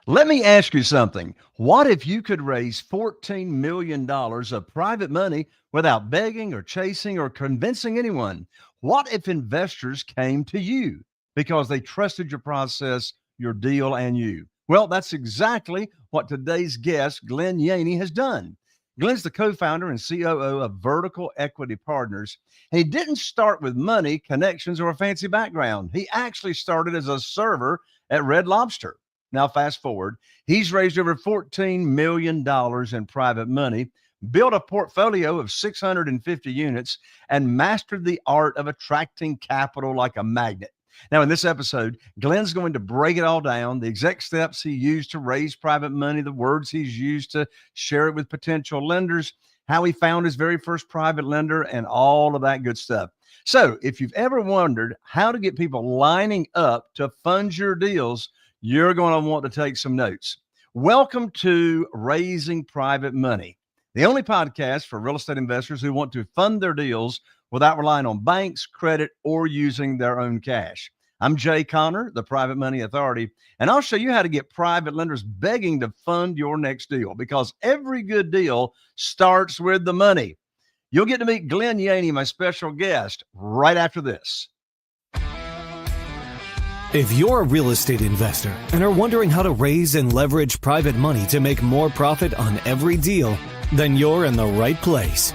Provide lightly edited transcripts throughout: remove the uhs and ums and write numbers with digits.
Let me ask you something. What if you could raise $14 million of private money without begging or chasing or convincing anyone? What if investors came to you because they trusted your process, your deal, and you? Well, that's exactly what today's guest, Glenn Yaney, has done. Glenn's the co founder and COO of Vertical Equity Partners. And he didn't start with money, connections, or a fancy background. He actually started as a server at Red Lobster. Now, fast forward, he's raised over $14 million in private money, built a portfolio of 650 units, and mastered the art of attracting capital like a magnet. Now, in this episode, Glenn's going to break it all down, the exact steps he used to raise private money, the words he's used to share it with potential lenders, how he found his very first private lender, and all of that good stuff. So, if you've ever wondered how to get people lining up to fund your deals, you're going to want to take some notes. Welcome to Raising Private Money, the only podcast for real estate investors who want to fund their deals without relying on banks, credit, or using their own cash. I'm Jay Conner, the Private Money Authority, and I'll show you how to get private lenders begging to fund your next deal, because every good deal starts with the money. You'll get to meet Glenn Yaney, my special guest, right after this. If you're a real estate investor and are wondering how to raise and leverage private money to make more profit on every deal, then you're in the right place.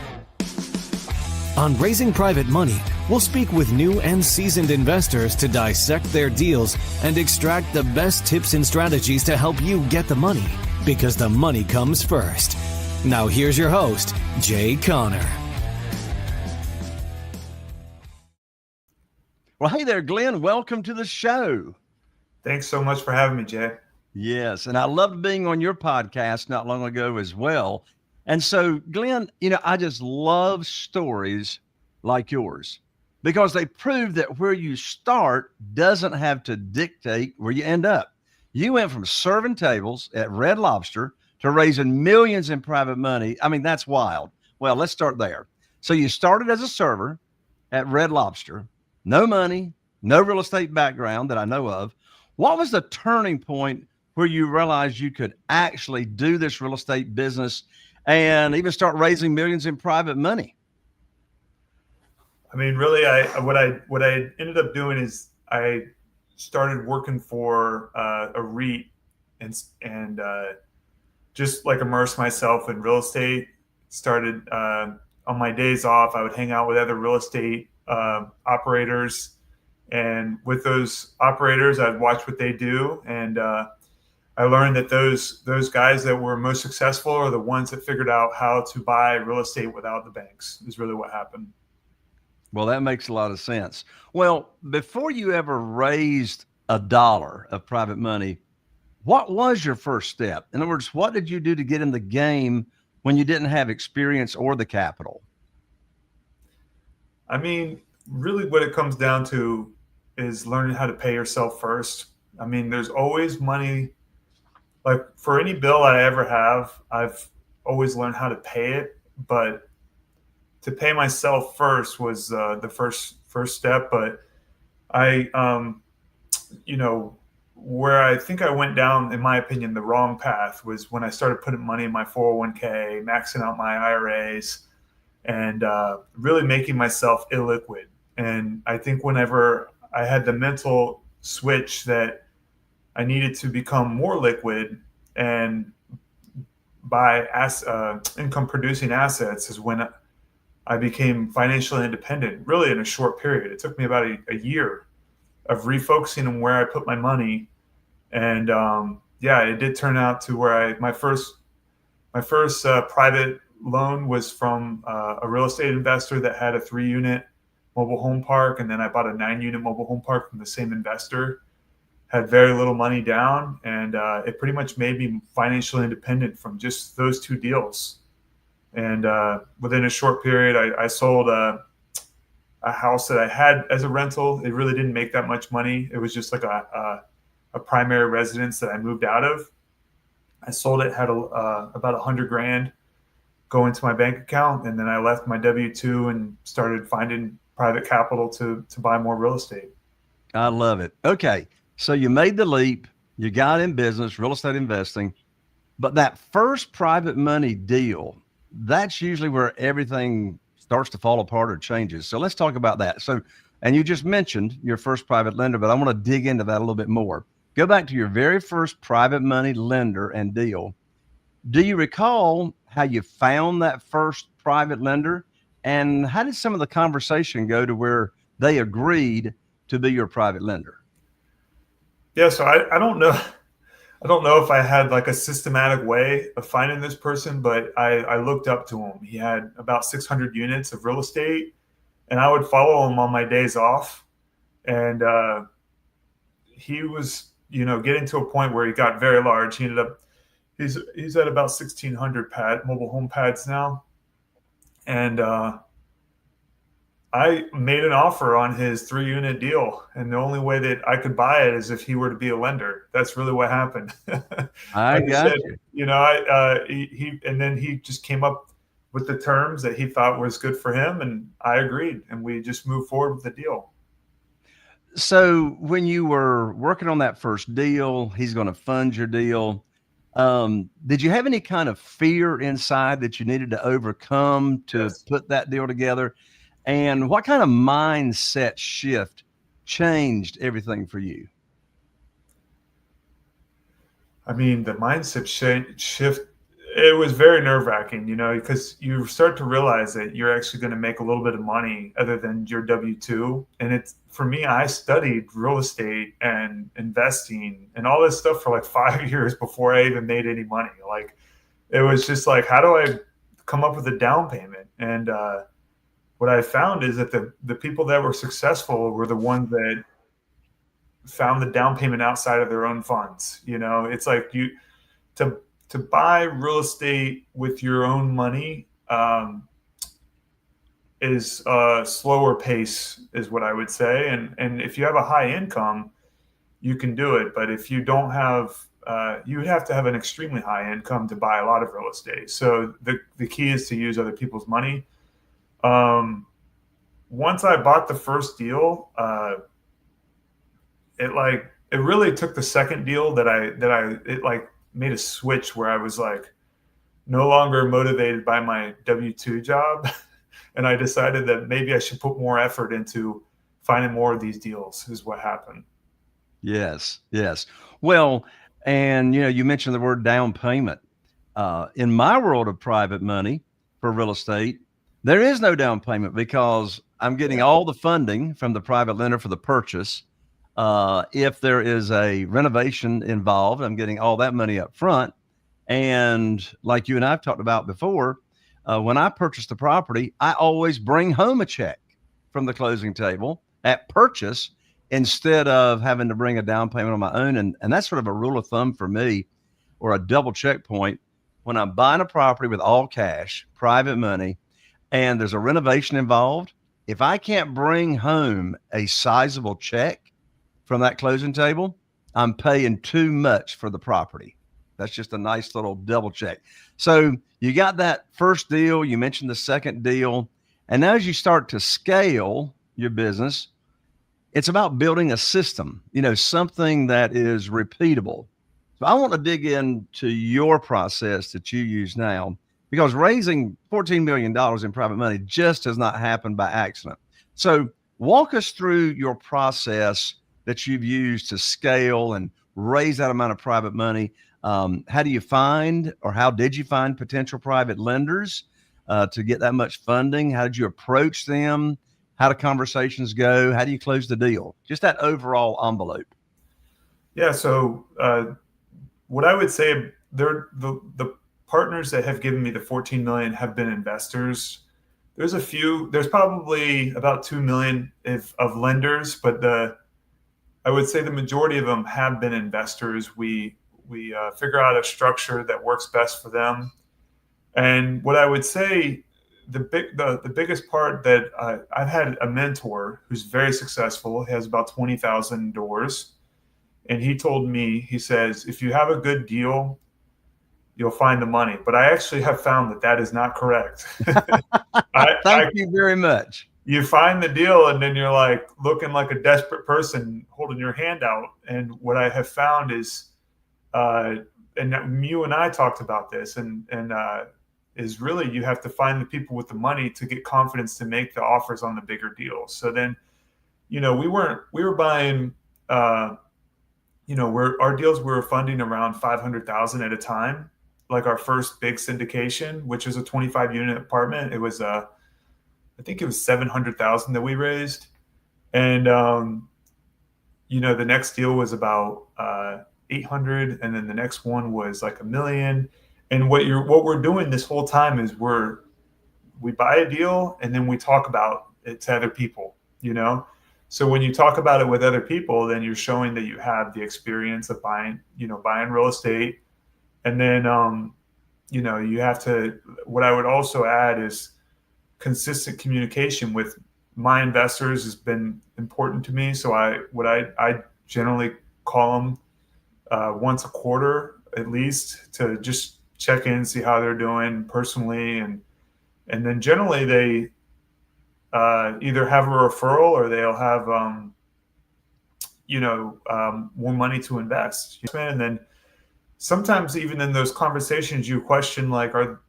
On Raising Private Money, we'll speak with new and seasoned investors to dissect their deals and extract the best tips and strategies to help you get the money, because the money comes first. Now here's your host, Jay Conner. Well, hey there, Glenn. Welcome to the show. Thanks so much for having me, Jay. Yes, and I loved being on your podcast not long ago as well. And so, Glenn, I just love stories like yours, because they prove that where you start doesn't have to dictate where you end up. You went from serving tables at Red Lobster to raising millions in private money. I mean, that's wild. Well, let's start there. So you started as a server at Red Lobster. No money, no real estate background that I know of. What was the turning point where you realized you could actually do this real estate business and even start raising millions in private money? I mean, really, what I ended up doing is I started working for a REIT and just like immersed myself in real estate. Started on my days off, I would hang out with other real estate operators, and with those operators, I'd watch what they do, and I learned that those guys that were most successful are the ones that figured out how to buy real estate without the banks. Is really what happened. Well, that makes a lot of sense. Well, before you ever raised a dollar of private money, what was your first step? In other words, what did you do to get in the game when you didn't have experience or the capital? I mean, really what it comes down to is learning how to pay yourself first. I mean, there's always money. Like for any bill I ever have, I've always learned how to pay it. But to pay myself first was the first step. But I, where I think I went down, in my opinion, the wrong path was when I started putting money in my 401k, maxing out my IRAs, and really making myself illiquid. And I think whenever I had the mental switch that I needed to become more liquid and buy income producing assets is when I became financially independent, really in a short period. It took me about a year of refocusing on where I put my money. And it did turn out to where my first private loan was from a real estate investor that had a 3-unit mobile home park, and then I bought a 9-unit mobile home park from the same investor. Had very little money down, and it pretty much made me financially independent from just those two deals. And within a short period, I sold a house that I had as a rental. It really didn't make that much money. It was just like a primary residence that I moved out of. I sold it, had about $100,000 go into my bank account, and then I left my W-2 and started finding private capital to buy more real estate. I love it. Okay, so you made the leap. You got in business, real estate investing, but that first private money deal, that's usually where everything starts to fall apart or changes. So let's talk about that. So, and you just mentioned your first private lender, but I want to dig into that a little bit more. Go back to your very first private money lender and deal. Do you recall how you found that first private lender? And how did some of the conversation go to where they agreed to be your private lender? Yeah, so I don't know. I don't know if I had like a systematic way of finding this person, but I looked up to him. He had about 600 units of real estate, and I would follow him on my days off. And he was, getting to a point where he got very large. He ended up he's at about 1,600 mobile home pads now, and I made an offer on his 3 unit deal, and the only way that I could buy it is if he were to be a lender. That's really what happened. I I just got said, you. and then he just came up with the terms that he thought was good for him, and I agreed, and we just moved forward with the deal. So when you were working on that first deal, he's going to fund your deal. Did you have any kind of fear inside that you needed to overcome to Yes. put that deal together? And what kind of mindset shift changed everything for you? I mean, the mindset shift, it was very nerve wracking, because you start to realize that you're actually going to make a little bit of money other than your W-2. And it's for me, I studied real estate and investing and all this stuff for like 5 years before I even made any money. Like, it was just like, how do I come up with a down payment? And what I found is that the people that were successful were the ones that found the down payment outside of their own funds. It's like to to buy real estate with your own money is a slower pace, is what I would say. And if you have a high income, you can do it. But if you don't have, you have to have an extremely high income to buy a lot of real estate. So the key is to use other people's money. Once I bought the first deal, it really took the second deal that it like made a switch where I was like no longer motivated by my W-2 job. And I decided that maybe I should put more effort into finding more of these deals, is what happened. Yes, yes. Well, and you mentioned the word down payment. In my world of private money for real estate, there is no down payment because I'm getting Yeah. all the funding from the private lender for the purchase. If there is a renovation involved, I'm getting all that money up front. And like you and I've talked about before, when I purchase the property, I always bring home a check from the closing table at purchase instead of having to bring a down payment on my own. And that's sort of a rule of thumb for me, or a double checkpoint. When I'm buying a property with all cash, private money, and there's a renovation involved, if I can't bring home a sizable check from that closing table, I'm paying too much for the property. That's just a nice little double check. So you got that first deal, you mentioned the second deal, and now as you start to scale your business, it's about building a system, something that is repeatable. So I want to dig into your process that you use now, because raising $14 million in private money just does not happen by accident. So walk us through your process that you've used to scale and raise that amount of private money. How do you find, or how did you find potential private lenders to get that much funding? How did you approach them? How do conversations go? How do you close the deal? Just that overall envelope. Yeah. So what I would say, the partners that have given me the 14 million have been investors. There's probably about 2 million of lenders, but I would say the majority of them have been investors. We figure out a structure that works best for them. And what I would say, the biggest part that I've had a mentor who's very successful, has about 20,000 doors. And he told me, he says, if you have a good deal, you'll find the money. But I actually have found that is not correct. I, Thank I you very much. you find the deal and then you're like looking like a desperate person holding your hand out. And what I have found is, and you and I talked about this, is really you have to find the people with the money to get confidence to make the offers on the bigger deals. So then, we were buying, our deals, we were funding around 500,000 at a time. Like our first big syndication, which was a 25 unit apartment. It was, I think it was 700,000 that we raised. And, the next deal was about, 800. And then the next one was like $1 million. And what we're doing this whole time is we buy a deal and then we talk about it to other people, So when you talk about it with other people, then you're showing that you have the experience of buying real estate. And then, you have to, what I would also add is consistent communication with my investors has been important to me. So I generally call them once a quarter at least to just check in, see how they're doing personally. And then generally they either have a referral or they'll have, more money to invest. And then sometimes even in those conversations, you question like, are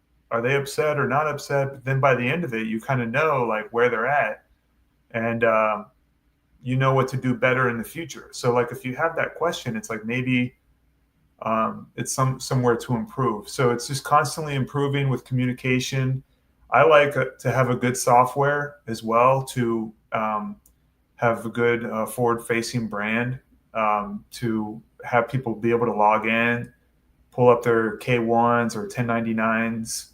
they upset or not upset? But then by the end of it, you kind of know like where they're at, and you know what to do better in the future. So like if you have that question, it's like maybe it's somewhere to improve. So it's just constantly improving with communication. I like to have a good software as well to have a good forward-facing brand, to have people be able to log in, pull up their K1s or 1099s,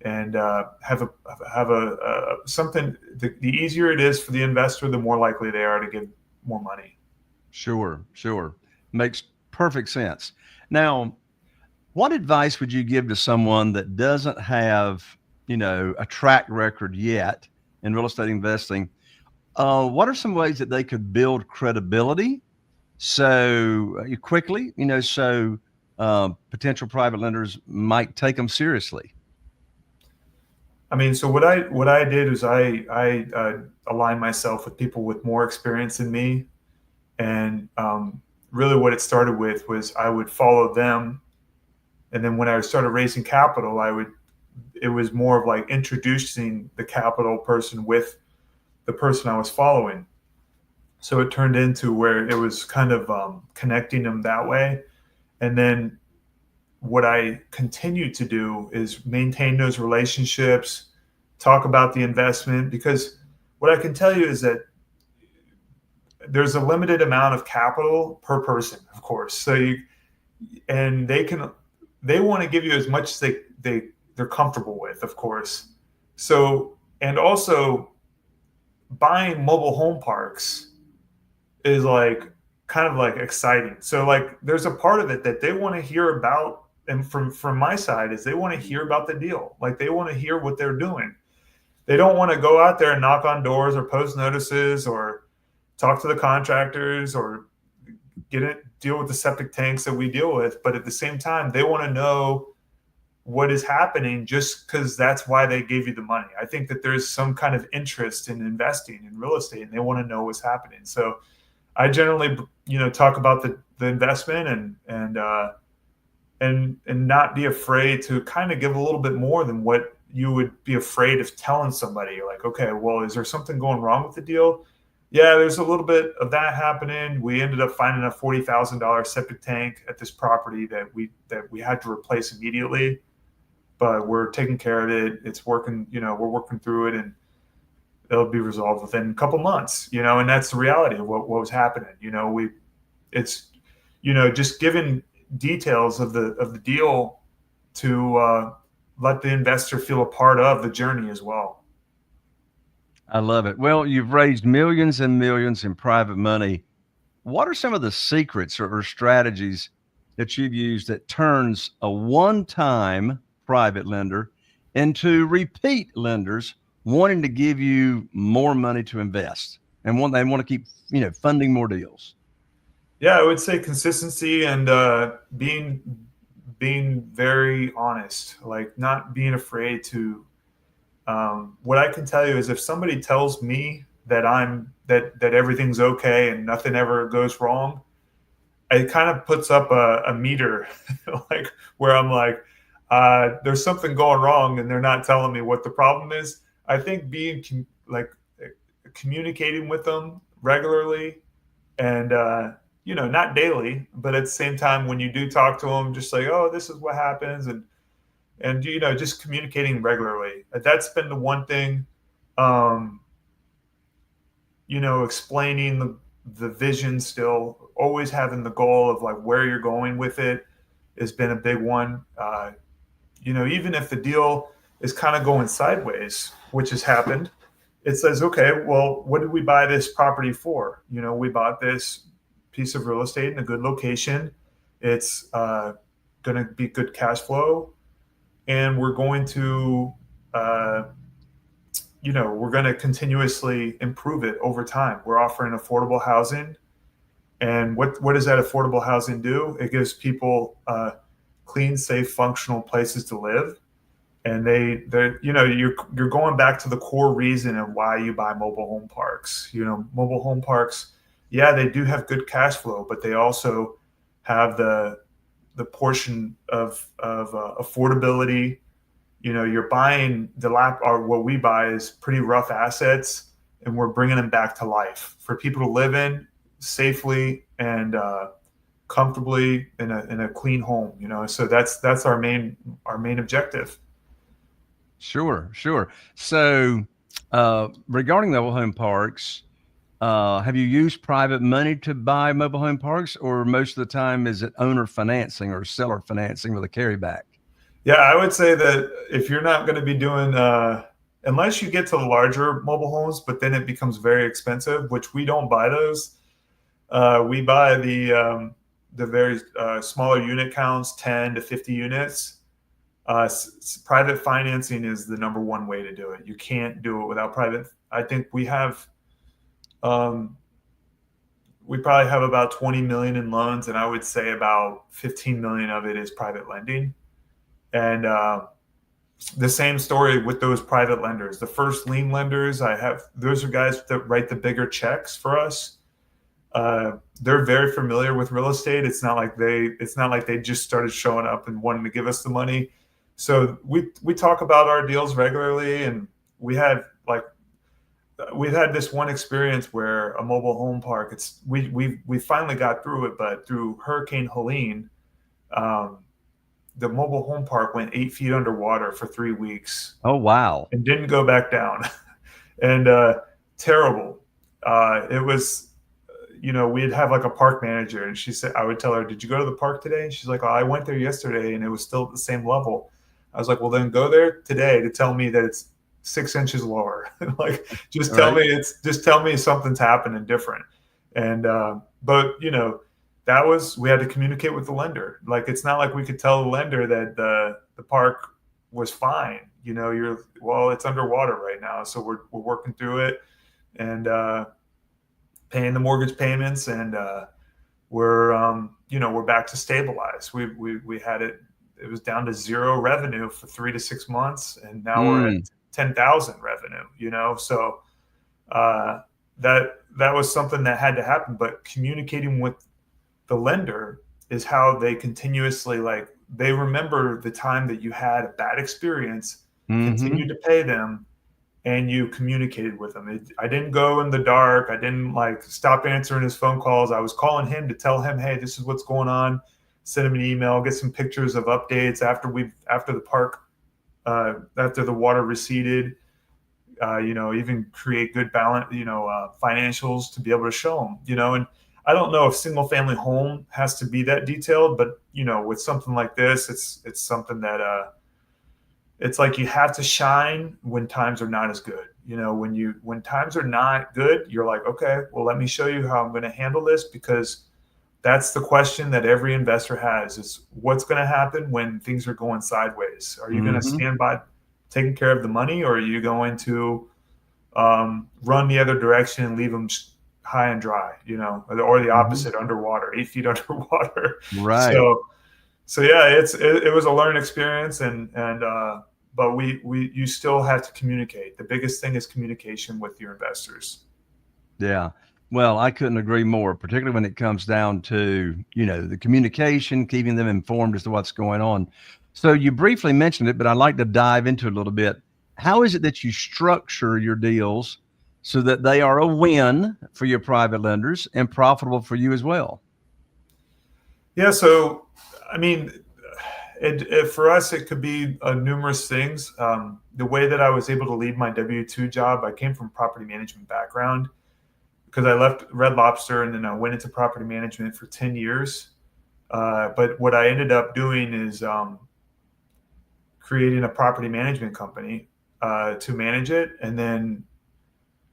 and have a something. The easier it is for the investor, the more likely they are to give more money. Sure. Makes perfect sense. Now, what advice would you give to someone that doesn't have, a track record yet in real estate investing? What are some ways that they could build credibility so quickly, so potential private lenders might take them seriously? I mean, so what I did is I aligned myself with people with more experience than me, and really what it started with was I would follow them, and then when I started raising capital, it was more of like introducing the capital person with the person I was following. So it turned into where it was kind of connecting them that way. And then what I continue to do is maintain those relationships, talk about the investment, because what I can tell you is that there's a limited amount of capital per person, of course. So they want to give you as much as they're comfortable with, of course. So, and also buying mobile home parks is like kind of like exciting. So like there's a part of it that they want to hear about. And from my side is they want to hear about the deal. Like they want to hear what they're doing. They don't want to go out there and knock on doors or post notices or talk to the contractors or deal with the septic tanks that we deal with. But at the same time, they want to know what is happening just because that's why they gave you the money. I think that there's some kind of interest in investing in real estate and they want to know what's happening. So I generally, talk about the investment and not be afraid to kind of give a little bit more than what you would be afraid of telling somebody. You're like, okay, well, is there something going wrong with the deal? Yeah, there's a little bit of that happening. We ended up finding a $40,000 septic tank at this property that we had to replace immediately, but we're taking care of it. It's working, we're working through it and it'll be resolved within a couple months, and that's the reality of what was happening. It's just giving details of the deal to let the investor feel a part of the journey as well. I love it. Well, you've raised millions and millions in private money. What are some of the secrets or strategies that you've used that turns a one-time private lender into repeat lenders wanting to give you more money to invest and they want to keep, funding more deals? Yeah, I would say consistency and being very honest, like not being afraid to What I can tell you is if somebody tells me that that everything's okay and nothing ever goes wrong, it kind of puts up a meter, like where I'm like, there's something going wrong, and they're not telling me what the problem is. I think being communicating with them regularly, and not daily, but at the same time, when you do talk to them, just like, oh, this is what happens, and just communicating regularly. That's been the one thing. Explaining the vision, still always having the goal of like where you're going with it has been a big one. Even if the deal is kind of going sideways, which has happened, it says, okay, well, what did we buy this property for? We bought this piece of real estate in a good location. It's going to be good cash flow, and we're going to we're going to continuously improve it over time. We're offering affordable housing. And what does that affordable housing do? It gives people clean, safe, functional places to live. And you're going back to the core reason of why you buy mobile home parks. Mobile home parks, yeah, they do have good cash flow, but they also have the portion of affordability. You're buying or what we buy is pretty rough assets, and we're bringing them back to life for people to live in safely and comfortably in a clean home. So that's our main objective. Sure. So, regarding the mobile home parks, have you used private money to buy mobile home parks, or most of the time is it owner financing or seller financing with a carryback? Yeah, I would say that if you're not going to be doing, unless you get to the larger mobile homes, but then it becomes very expensive, which we don't buy those. We buy the very smaller unit counts, 10 to 50 units. Private financing is the number one way to do it. You can't do it without private. I think we probably have about 20 million in loans, and I would say about 15 million of it is private lending. And the same story with those private lenders. The first lien lenders those are guys that write the bigger checks for us. They're very familiar with real estate. It's not like they just started showing up and wanting to give us the money. So we talk about our deals regularly, and we've had this one experience where a mobile home park. We finally got through it, but through Hurricane Helene, the mobile home park went 8 feet underwater for 3 weeks. Oh, wow. And didn't go back down. And terrible. It was, we'd have like a park manager, and I would tell her, did you go to the park today? And she's like, oh, I went there yesterday and it was still at the same level. I was like, well, then go there today to tell me that it's 6 inches lower. Like, just tell me something's happening different. And, but we had to communicate with the lender. Like, it's not like we could tell the lender that the park was fine. It's underwater right now. So we're working through it and paying the mortgage payments, and we're back to stabilize. We had it was down to zero revenue for 3 to 6 months, and now we're at 10,000 revenue, so that was something that had to happen. But communicating with the lender is how they continuously, they remember the time that you had a bad experience, continued to pay them, and you communicated with them. I didn't go in the dark. I didn't stop answering his phone calls. I was calling him to tell him, hey, this is what's going on. Send him an email, get some pictures of updates after the park, after the water receded. Even create good balance, financials to be able to show them. And I don't know if single family home has to be that detailed, but with something like this, it's something that it's like you have to shine when times are not as good. When times are not good, you're like, okay, well, let me show you how I'm going to handle this, because that's the question that every investor has, is what's going to happen when things are going sideways? Are you going to stand by taking care of the money, or are you going to run the other direction and leave them high and dry, or the opposite, underwater, 8 feet underwater. Right. So yeah, it was a learning experience, and but you still have to communicate. The biggest thing is communication with your investors. Yeah. Well, I couldn't agree more, particularly when it comes down to, the communication, keeping them informed as to what's going on. So you briefly mentioned it, but I'd like to dive into it a little bit. How is it that you structure your deals so that they are a win for your private lenders and profitable for you as well? Yeah. So, I mean, for us, it could be numerous things. The way that I was able to lead my W-2 job, I came from a property management background because I left Red Lobster and then I went into property management for 10 years. But what I ended up doing is creating a property management company to manage it. And then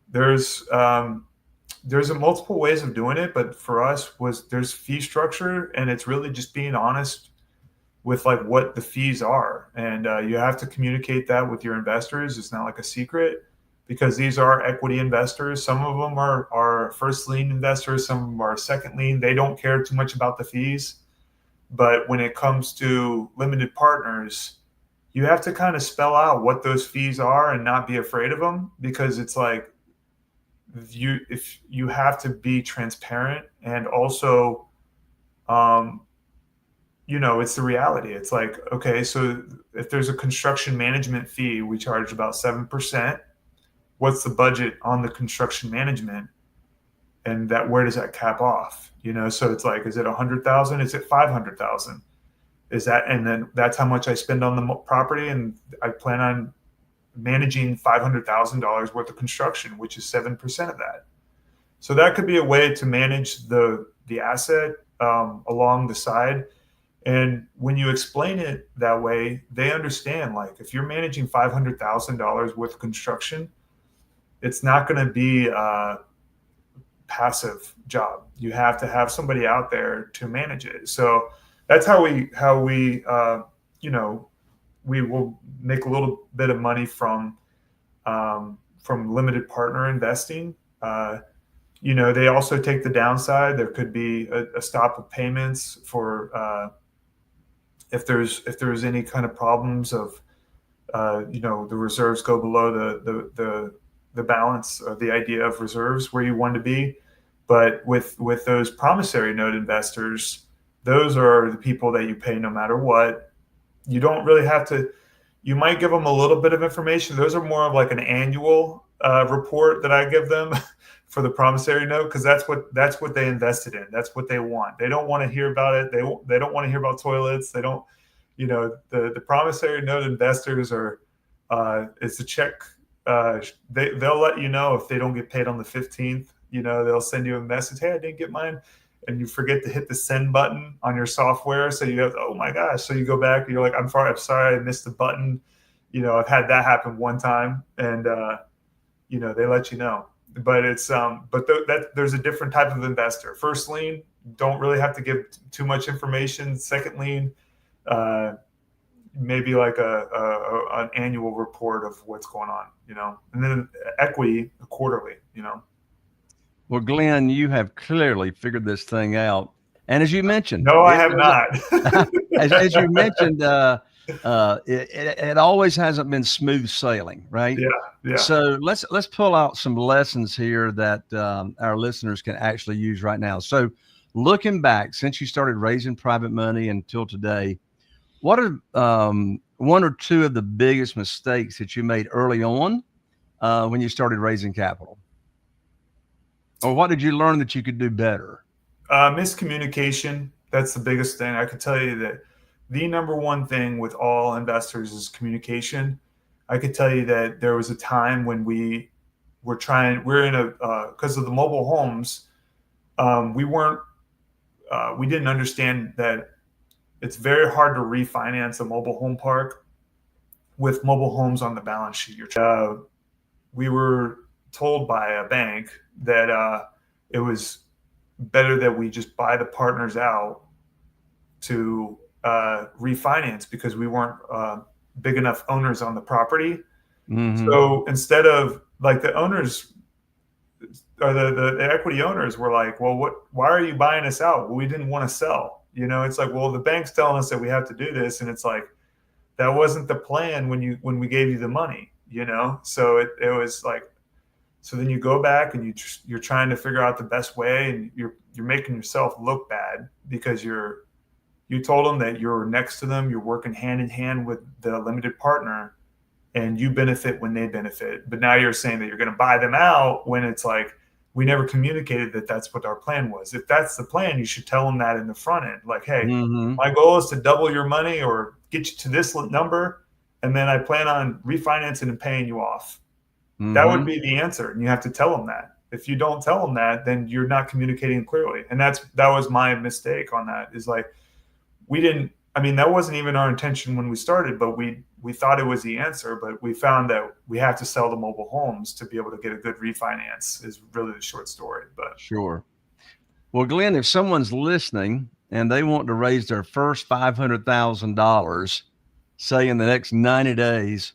there's multiple ways of doing it, but for us there's fee structure, and it's really just being honest with like what the fees are. And you have to communicate that with your investors. It's not like a secret, because these are equity investors. Some of them are first lien investors. Some of them are second lien. They don't care too much about the fees. But when it comes to limited partners, you have to kind of spell out what those fees are and not be afraid of them, because it's like if you have to be transparent. And also, it's the reality. It's like, okay, so if there's a construction management fee, we charge about 7%. What's the budget on the construction management? And where does that cap off? So it's like, is it 100,000? Is it 500,000? Is that, and then that's how much I spend on the property. And I plan on managing $500,000 worth of construction, which is 7% of that. So that could be a way to manage the asset along the side. And when you explain it that way, they understand, like, if you're managing $500,000 worth of construction, it's not going to be a passive job. You have to have somebody out there to manage it. So that's how we we will make a little bit of money from limited partner investing. They also take the downside. There could be a stop of payments for if there's any kind of problems of the reserves go below the balance, or the idea of reserves where you want to be. But with those promissory note investors, those are the people that you pay no matter what. You don't really have to. You might give them a little bit of information. Those are more of like an annual report that I give them for the promissory note, because that's what they invested in. That's what they want. They don't want to hear about it. They don't want to hear about toilets. They don't. The promissory note investors are. It's a check. They'll let you know if they don't get paid on the 15th. They'll send you a message. Hey, I didn't get mine. And you forget to hit the send button on your software. So you have, oh my gosh. So you go back and you're like, I'm sorry, I missed the button. I've had that happen one time, and they let you know. But it's there's a different type of investor. First lien, don't really have to give too much information. Second lien, maybe like an annual report of what's going on, and then equity quarterly, Well, Glenn, you have clearly figured this thing out. And as you mentioned, no, I have not. as you mentioned, it always hasn't been smooth sailing, right? Yeah. So let's pull out some lessons here that our listeners can actually use right now. So looking back, since you started raising private money until today, what are one or two of the biggest mistakes that you made early on when you started raising capital? Or what did you learn that you could do better? Miscommunication. That's the biggest thing. I can tell you that the number one thing with all investors is communication. I could tell you that there was a time when we're in because of the mobile homes, we didn't understand that it's very hard to refinance a mobile home park with mobile homes on the balance sheet. We were told by a bank that it was better that we just buy the partners out to refinance, because we weren't big enough owners on the property. Mm-hmm. So instead of, like, the owners or the equity owners were like, well, why are you buying us out? Well, we didn't want to sell. It's like, well, the bank's telling us that we have to do this. And it's like, that wasn't the plan when we gave you the money, So it was like, so then you go back and you're trying to figure out the best way, and you're making yourself look bad because you told them that you're next to them, you're working hand in hand with the limited partner, and you benefit when they benefit. But now you're saying that you're going to buy them out when it's like, we never communicated that that's what our plan was. If that's the plan, you should tell them that in the front end. Like, hey, my goal is to double your money or get you to this number, and then I plan on refinancing and paying you off. That would be the answer. And you have to tell them that. If you don't tell them that, then you're not communicating clearly. And that was my mistake on that, is like, that wasn't even our intention when we started, but we thought it was the answer, but we found that we have to sell the mobile homes to be able to get a good refinance, is really the short story. But sure. Well, Glenn, if someone's listening and they want to raise their first $500,000, say in the next 90 days,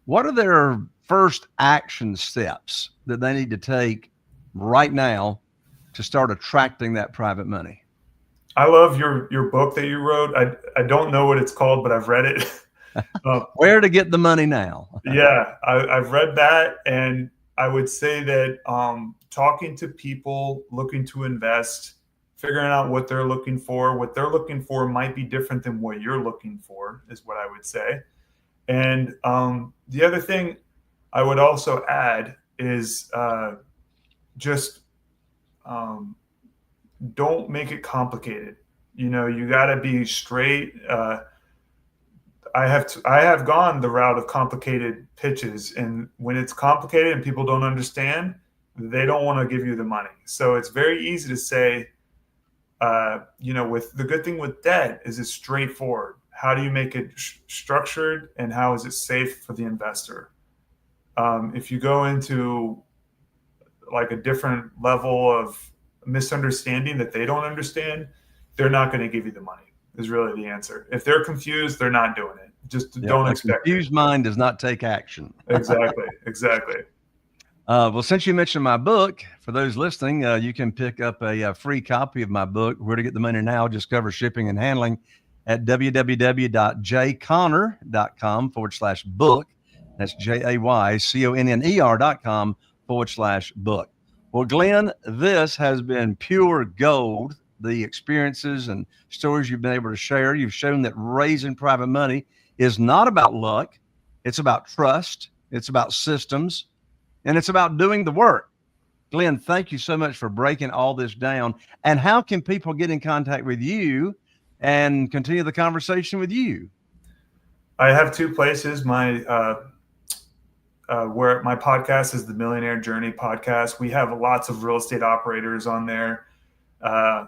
what are their first action steps that they need to take right now to start attracting that private money? I love your book that you wrote. I don't know what it's called, but I've read it. Where to Get the Money Now. Yeah, I've read that. And I would say that talking to people looking to invest, figuring out what they're looking for might be different than what you're looking for, is what I would say. And the other thing I would also add is don't make it complicated. You got to be straight. I have gone the route of complicated pitches, and when it's complicated and people don't understand, they don't want to give you the money. So it's very easy to say, with the good thing with debt is it's straightforward. How do you make it structured, and how is it safe for the investor? If you go into like a different level of misunderstanding that they don't understand, they're not going to give you the money, is really the answer. If they're confused, they're not doing it. Just don't expect it. Confused mind does not take action. Exactly. Well, since you mentioned my book, for those listening, you can pick up a free copy of my book, Where to Get the Money Now. Just cover shipping and handling at www.jayconner.com/book. That's JAYCONNER.com/book. Well, Glenn, this has been pure gold. The experiences and stories you've been able to share. You've shown that raising private money is not about luck. It's about trust. It's about systems. And it's about doing the work. Glenn, thank you so much for breaking all this down. And how can people get in contact with you and continue the conversation with you? I have two places. Where my podcast is the Millionaire Journey podcast. We have lots of real estate operators on there.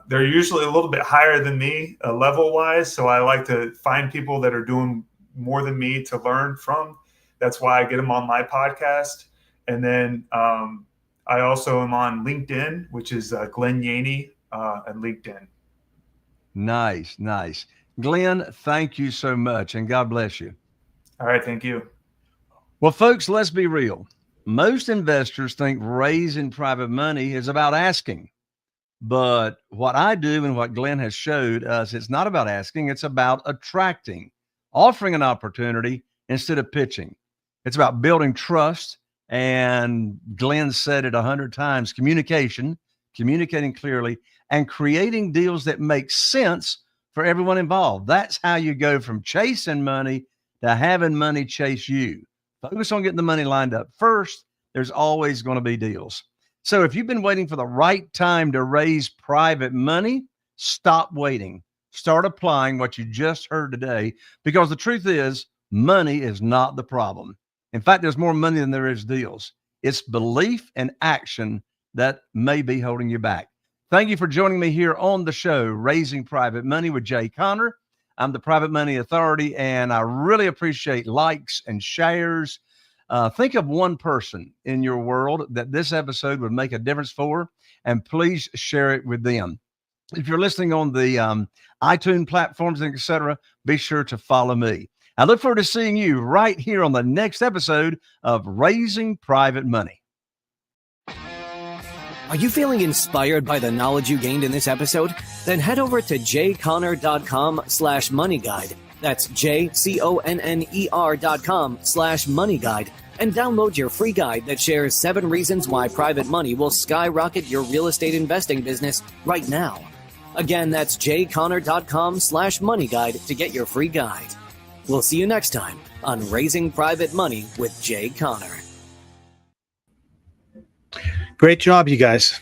They're usually a little bit higher than me level wise. So I like to find people that are doing more than me to learn from. That's why I get them on my podcast. And then I also am on LinkedIn, which is Glenn Yaney at LinkedIn. Nice. Glenn, thank you so much, and God bless you. All right, thank you. Well, folks, let's be real. Most investors think raising private money is about asking. But what I do and what Glenn has showed us, it's not about asking, it's about attracting, offering an opportunity instead of pitching. It's about building trust. And Glenn said it 100 times, communicating clearly, and creating deals that make sense for everyone involved. That's how you go from chasing money to having money chase you. Focus on getting the money lined up first. There's always going to be deals. So if you've been waiting for the right time to raise private money, stop waiting. Start applying what you just heard today, because the truth is, money is not the problem. In fact, there's more money than there is deals. It's belief and action that may be holding you back. Thank you for joining me here on the show, Raising Private Money with Jay Conner. I'm the Private Money Authority, and I really appreciate likes and shares. Think of one person in your world that this episode would make a difference for, and please share it with them. If you're listening on the iTunes platforms, etc., be sure to follow me. I look forward to seeing you right here on the next episode of Raising Private Money. Are you feeling inspired by the knowledge you gained in this episode? Then head over to jayconner.com/money guide That's JCONNER.com/money guide and download your free guide that shares 7 reasons why private money will skyrocket your real estate investing business right now. Again, that's jconnor.com/money guide to get your free guide. We'll see you next time on Raising Private Money with Jay Connor. Great job, you guys.